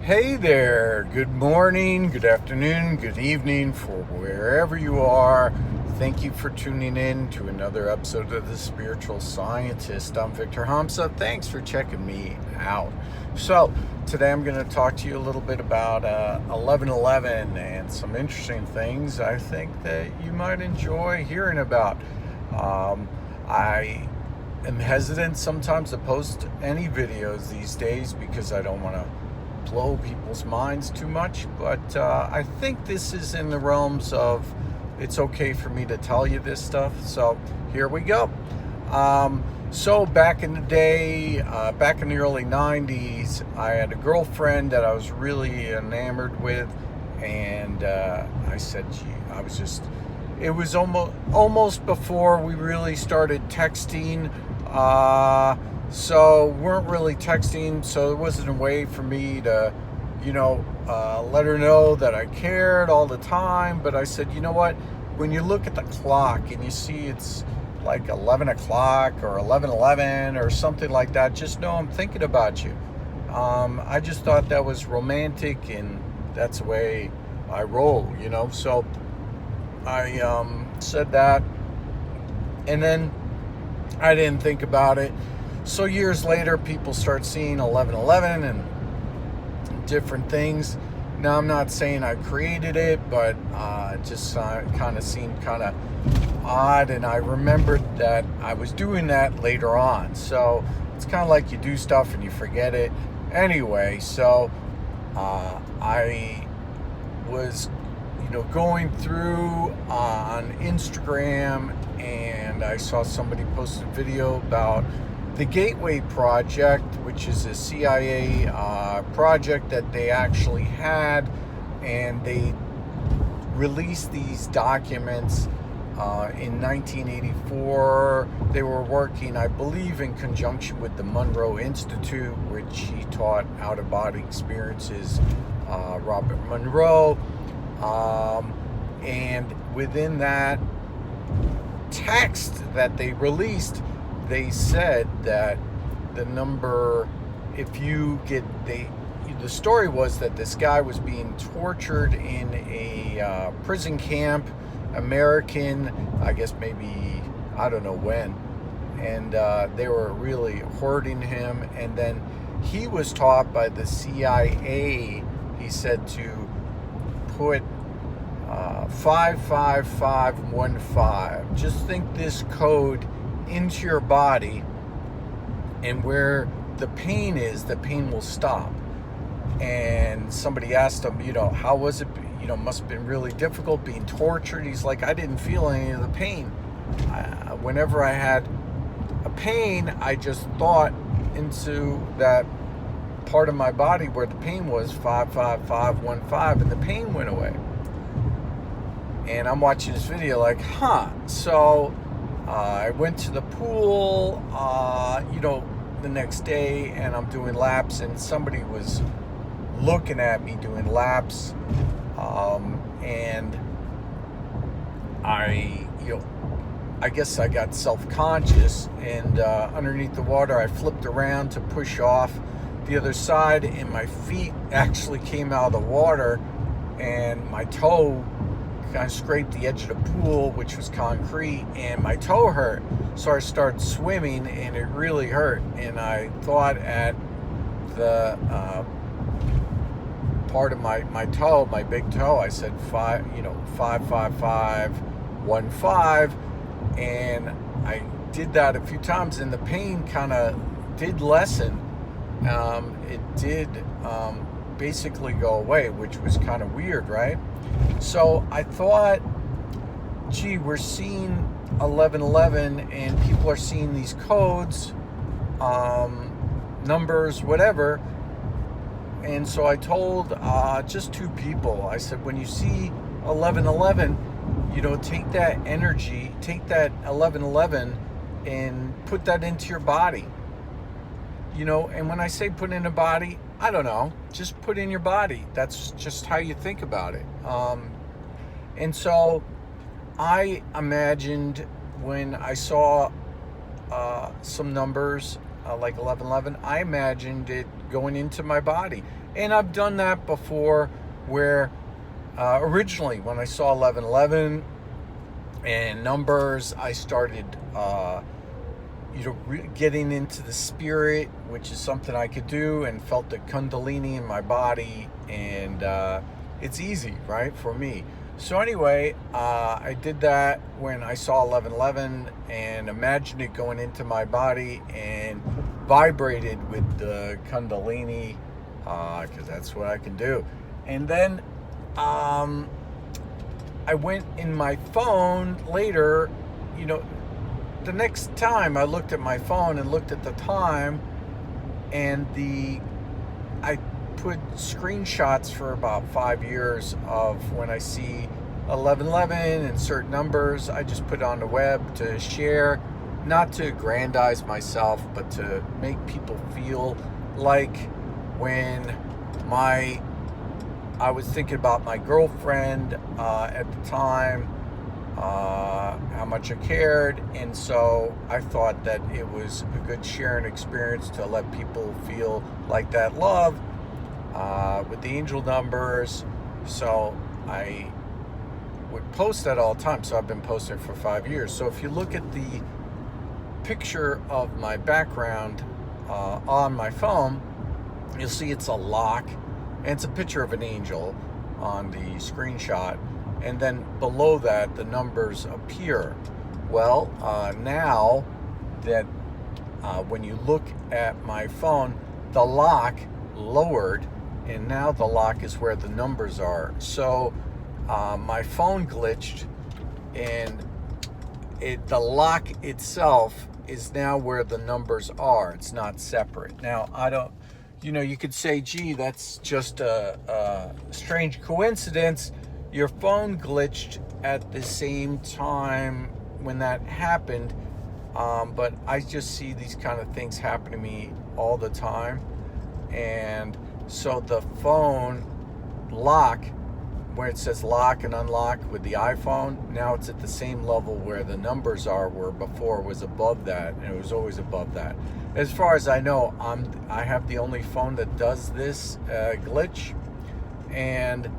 Hey there, good morning, good afternoon, good evening for wherever you are. Thank you for tuning in to another episode of The Spiritual Scientist. I'm Victor Hamza. Thanks for checking me out. So, today I'm going to talk to you a little bit about 1111 and some interesting things I think that you might enjoy hearing about. I am hesitant sometimes to post any videos these days because I don't want to blow people's minds too much, but I think this is in the realms of it's okay for me to tell you this stuff. So here we go. So back in the day, back in the early 90s, I had a girlfriend that I was really enamored with, and I said, gee, it was almost before we really started texting. So weren't really texting, so it wasn't a way for me to, let her know that I cared all the time. But I said, you know what? When you look at the clock and you see it's like 11 o'clock or 11:11 or something like that, just know I'm thinking about you. I just thought that was romantic, and that's the way I roll, So I said that, and then I didn't think about it. So years later, people start seeing 1111 and different things. Now, I'm not saying I created it, but it just kind of seemed kind of odd. And I remembered that I was doing that later on. So it's kind of like you do stuff and you forget it. Anyway, so I was, going through on Instagram, and I saw somebody post a video about the Gateway Project, which is a CIA project that they actually had, and they released these documents in 1984. They were working, I believe, in conjunction with the Monroe Institute, which he taught out-of-body experiences, Robert Monroe. And within that text that they released, they said that the number, the story was that this guy was being tortured in a prison camp, American, I guess maybe, I don't know when, and they were really hurting him. And then he was taught by the CIA, he said, to put 55515. Just think this code into your body, and where the pain is, the pain will stop. And somebody asked him, how was it? Must have been really difficult being tortured. He's like, I didn't feel any of the pain. Whenever I had a pain, I just thought into that part of my body where the pain was, 55515, and the pain went away. And I'm watching this video like, so I went to the pool, the next day, and I'm doing laps, and somebody was looking at me doing laps, and I guess I got self-conscious, and underneath the water, I flipped around to push off the other side, and my feet actually came out of the water, and my toe kind of scraped the edge of the pool, which was concrete, and my toe hurt. So I started swimming, and it really hurt. And I thought at the part of my toe, my big toe, I said 55515, and I did that a few times, and the pain kind of did lessen. It did basically go away, which was kind of weird, right? So I thought, gee, we're seeing 1111, and people are seeing these codes, numbers, whatever. And so I told just two people, I said, when you see 1111, take that energy, take that 1111 and put that into your body. And when I say put in a body, I don't know, just put in your body. That's just how you think about it. And so I imagined, when I saw some numbers, like 1111, I imagined it going into my body. And I've done that before where originally when I saw 1111 and numbers, I started getting into the spirit, which is something I could do, and felt the kundalini in my body, and it's easy, right, for me. So anyway, I did that when I saw 1111 and imagined it going into my body and vibrated with the kundalini, because that's what I can do. And then I went in my phone later, the next time I looked at my phone and looked at the time, and I put screenshots for about 5 years of when I see 1111 and certain numbers. I just put it on the web to share, not to aggrandize myself, but to make people feel like when I was thinking about my girlfriend at the time, how much I cared, and so I thought that it was a good sharing experience to let people feel like that love with the angel numbers. So I would post that all the time. So I've been posting for 5 years. So if you look at the picture of my background on my phone, you'll see it's a lock, and it's a picture of an angel on the screenshot, and then below that the numbers appear. Well, now that when you look at my phone, the lock lowered, and now the lock is where the numbers are. So my phone glitched, and the lock itself is now where the numbers are. It's not separate. Now, I don't, you could say, gee, that's just a strange coincidence. Your phone glitched at the same time when that happened. But I just see these kind of things happen to me all the time. And so the phone lock, where it says lock and unlock with the iPhone, now it's at the same level where the numbers are, where before it was above that, and it was always above that. As far as I know, I have the only phone that does this glitch. And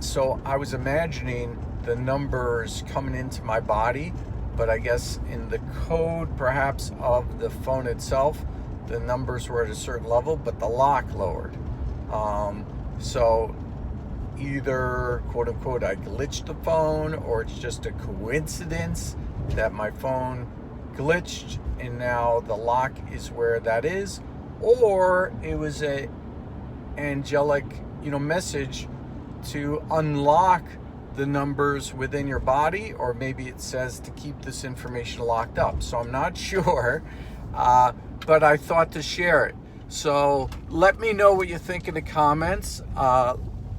so I was imagining the numbers coming into my body, but I guess in the code perhaps of the phone itself, the numbers were at a certain level, but the lock lowered. So either, quote unquote, I glitched the phone, or it's just a coincidence that my phone glitched and now the lock is where that is, or it was a angelic, message to unlock the numbers within your body, or maybe it says to keep this information locked up. So I'm not sure, but I thought to share it. So let me know what you think in the comments,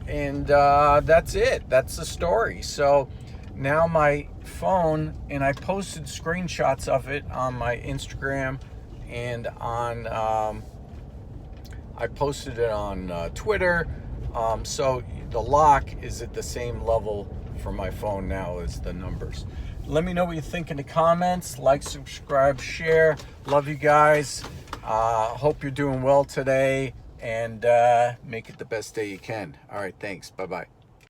and that's it. That's the story. So now my phone, and I posted screenshots of it on my Instagram, and I posted it on Twitter. So the lock is at the same level for my phone now as the numbers. Let me know what you think in the comments. Like, subscribe, share. Love you guys. Hope you're doing well today, and make it the best day you can. All right, thanks. Bye-bye.